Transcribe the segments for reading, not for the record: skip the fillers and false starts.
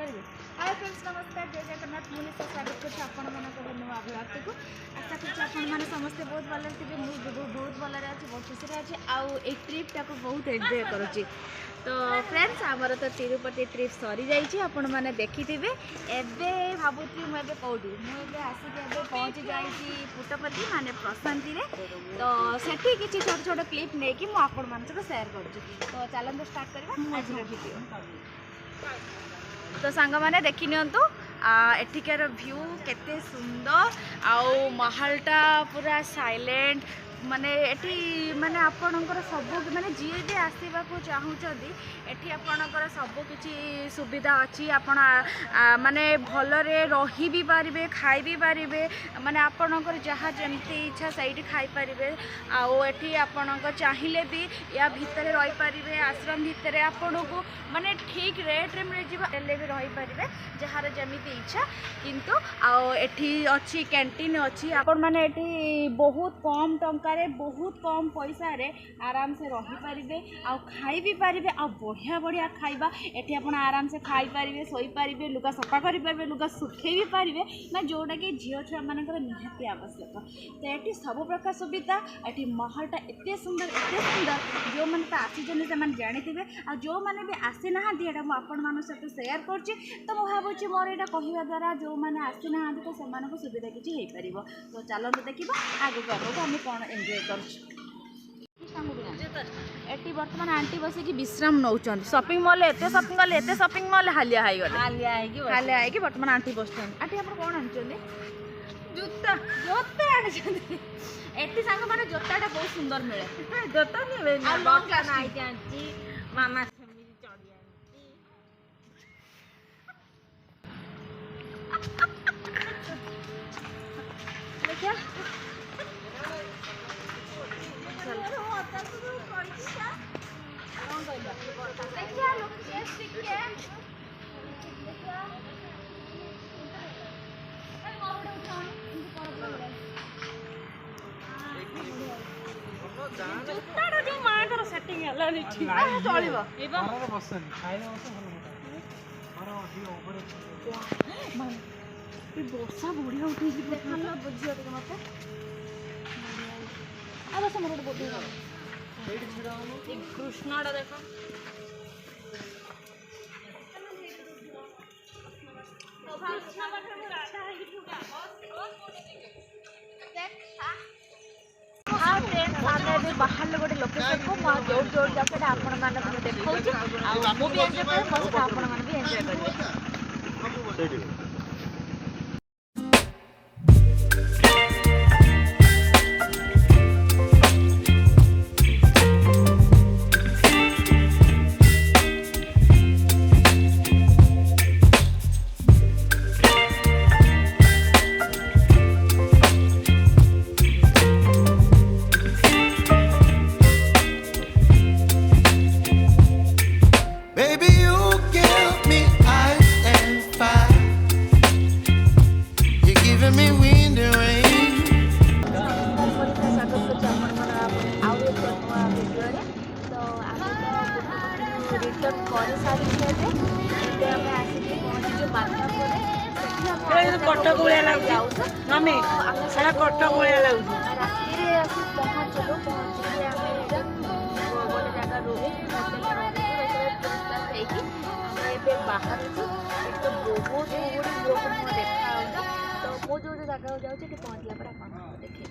Hi friends नमस्कार जय जगन्नाथ मुझे स्वागत कर नुआ ब्लॉग को आशा कर समस्ते बहुत भल थे मुझे बहुत भल अच्छे बहुत खुशी अच्छे आउ ट्रिप्टा को बहुत एंजॉय करुच्ची। तो फ्रेंड्स आमर तो तिरुपति ट्रिप सरी जाइए आपण मैंने देखी थे एवं भावुली मुझे कौटी मुझे आसिक पहुँची जाइए पुटपति माने प्रशांति तो सेठी किसी छोट छोट क्लिप नहीं कि मुझे सेयार कर तो चलते स्टार्ट करवा आज वीडियो। तो सांग मैंने देखी नियंतु एठिकार व्यू केते सुंदर आउ महलटा पूरा साइलेंट माने एठी माने आपणकर सब माने जी भी आसवा चाहूँगी एठी आपणकर सब किछि सुविधा अच्छी आपण माने भलरे रही भी पारिबे खाई भी पारिबे माने आपणकर जहाँ जमती इच्छा सही खाई पारिबे आउ एठी आपणकर चाहिए भी या भितर रही पारिबे आश्रम भितर आपण को माने ठीक रेट रे मिल जिबा एले भी रही पारिबे जहार जमिति इच्छा किंतु आउ एठी अच्छी कैंटीन अच्छी आपण माने एठी बहुत कम टंका बहुत कम पैसा रे आराम से रही पारिबे आ खाई भी पारिबे आ बढ़िया बढ़िया खाइबा एठी आपण आराम से खाई पारिबे सोई पारिबे लुगा सफा करि पारिबे लुगा सुखे भी पारिबे ना जोटा कि झियो छुआ मानकर निहाती आवश्यक। तो एठी सब प्रकार सुविधा एठी महलटा एते सुंदर जो मैंने तो आसीजन से जानिथे आ जो मैंने भी आसी ना एटा आपण मान सहित सेयार करछि। तो मुझे भावुँ मोर यहाँ कहवा द्वारा जो मैंने आसी ना तो से सुविधा किसी हो पार। तो चलते देखा आगे आगे आम कौन एंजॉय कर एटी बर्तमान आंटी बसिकी विश्राम नौ शॉपिंग मॉल एते शॉपिंग कले एते शॉपिंग मॉल हालिया हालिया बर्तमान आंटी बस आंटी आप कौन आनी जूता जोता आनी एटी सांग मैंने जोताटा बहुत सुंदर मिले जोता नहीं मामा देखिए बर्षा बढ़िया उठी मत कृष्णा देख बाहर गोटे लोकेशन को जो जो जगह आपण मानक देखा मुझे एंजॉय कर आपण मान भी एंजॉय करेंगे। कटक भाया कटक भाया लगे राति आसी पहुँचलु पहुँचे गोटे जगह रुहे बाहर तो बहुत गुड़े देखा तो मो जो जगह जाऊँगी पहुँचला पर आप देखे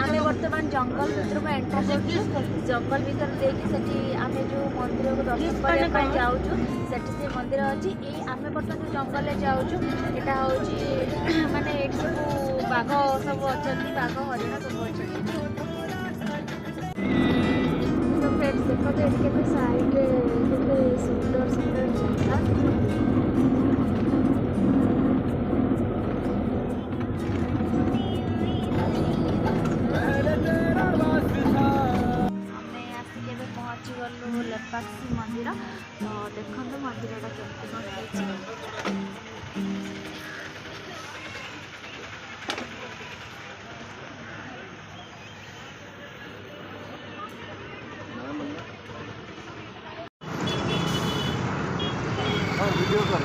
आमे वर्तमान जंगल भितर को एंटर कर जंगल भितर देखिए आम जो मंदिर को दर्शन करने जाऊँ से मंदिर अच्छी आम बर्तमान जंगल जाऊँ यहाँ हूँ माने सब बाघ सब अच्छा बाघ हरिण सब अच्छा देखो तो इसके साइड के सुंदर सुंदर जगह पहुँची गलु लेपाक्षी मंदिर तो देखो मंदिरटा केमती कौन वीडियो कर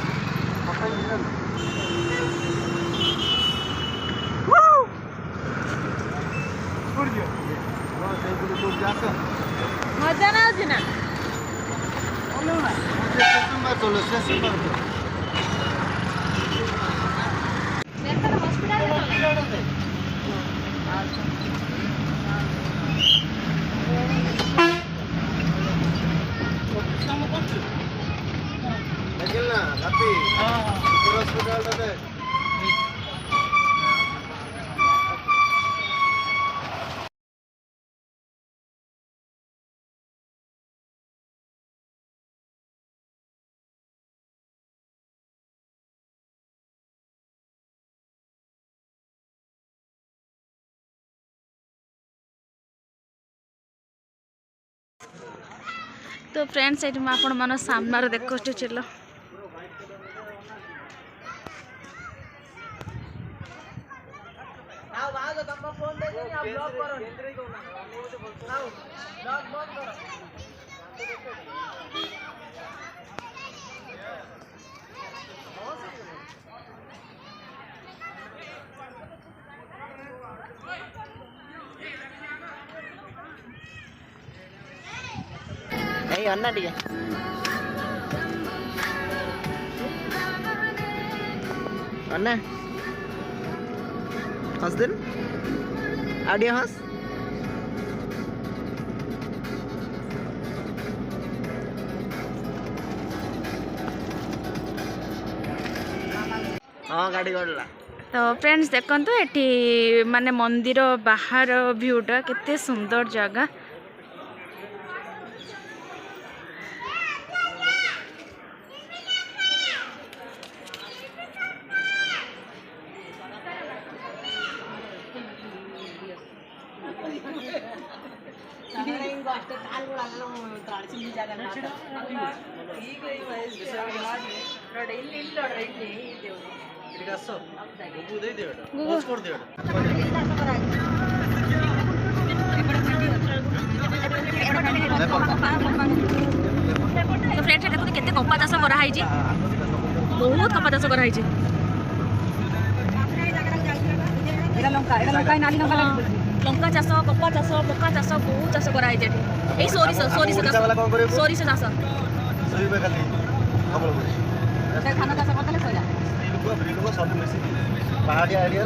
मजा ना ना तो फ्रेंड्स ये आपण मन सामने देखो चलो अन्ना टे अन्ना हंस दिन आडियो हंस हाँ गाड़ी गड़ला तो फ्रेंड्स देखो ये माने मंदिर बाहर व्यूटा केते सुंदर जगह तो फ्रेंड्स देखो केते कपा चाष कराई बहुत कपा चाष कराई लंका चाष कपा चाष मका चाष बहुत चाष कराई सोरिष सोरिष सोरिष चाष धान चाष करते सर पहाड़िया एरिया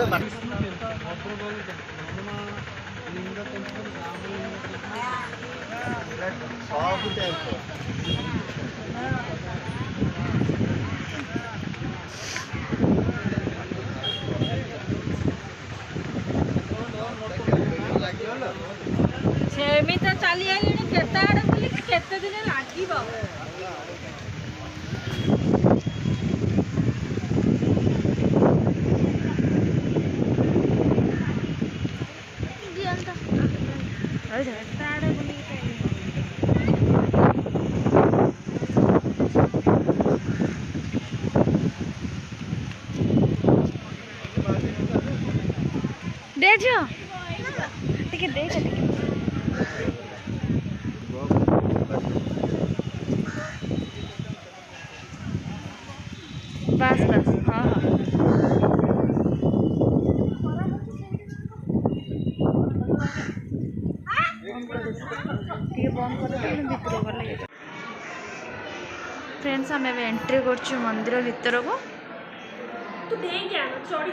सेमी तो चली आई केते आड़े बोली केते दिन लागिब देखो टिके देख बस बस हाँ हाँ फ्रेंड्स आम एंट्री कर मंदिर भीतर को तू चढ़ी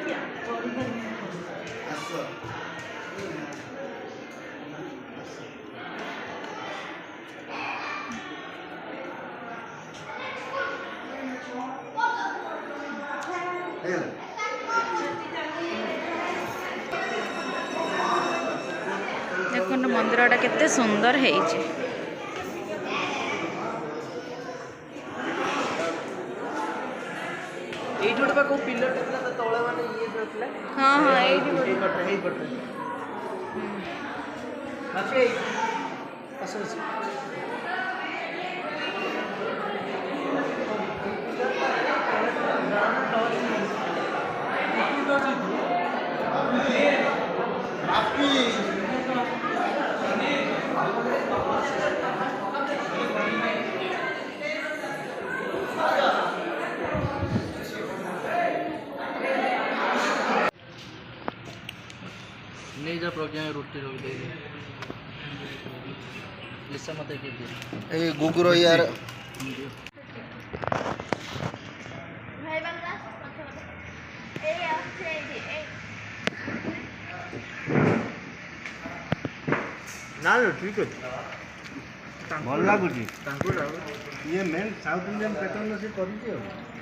देखो मंदिरटा केते सुंदर है। ଏଇଠି ଗୋଟେ ବା କୋଉ ପିଲରଟା ଥିଲା ତା ତଳେ ମାନେ ଇଏ ଥିଲା। ହଁ ହଁ ଏଇଠି ଏଇ ପଟରେ ଏଇ ପଟରେ। ମାଛି ଆସ ଆସ। नहीं जा प्रज्ञा रोटी रोक दे लिसा मत के दे ए गुगुरो यार ଭାଇ ବାଲା ଏଇ ଆସୁଛି ଏଇଠି ଏଇ ना ठीक है ଭଲ ଲାଗୁଛି तांको ଇଏ ମେନ୍ ସାଉଥ୍ ଇଣ୍ଡିଆନ୍ ପ୍ୟାଟର୍ନ ସେ କରିଛି ଆଉ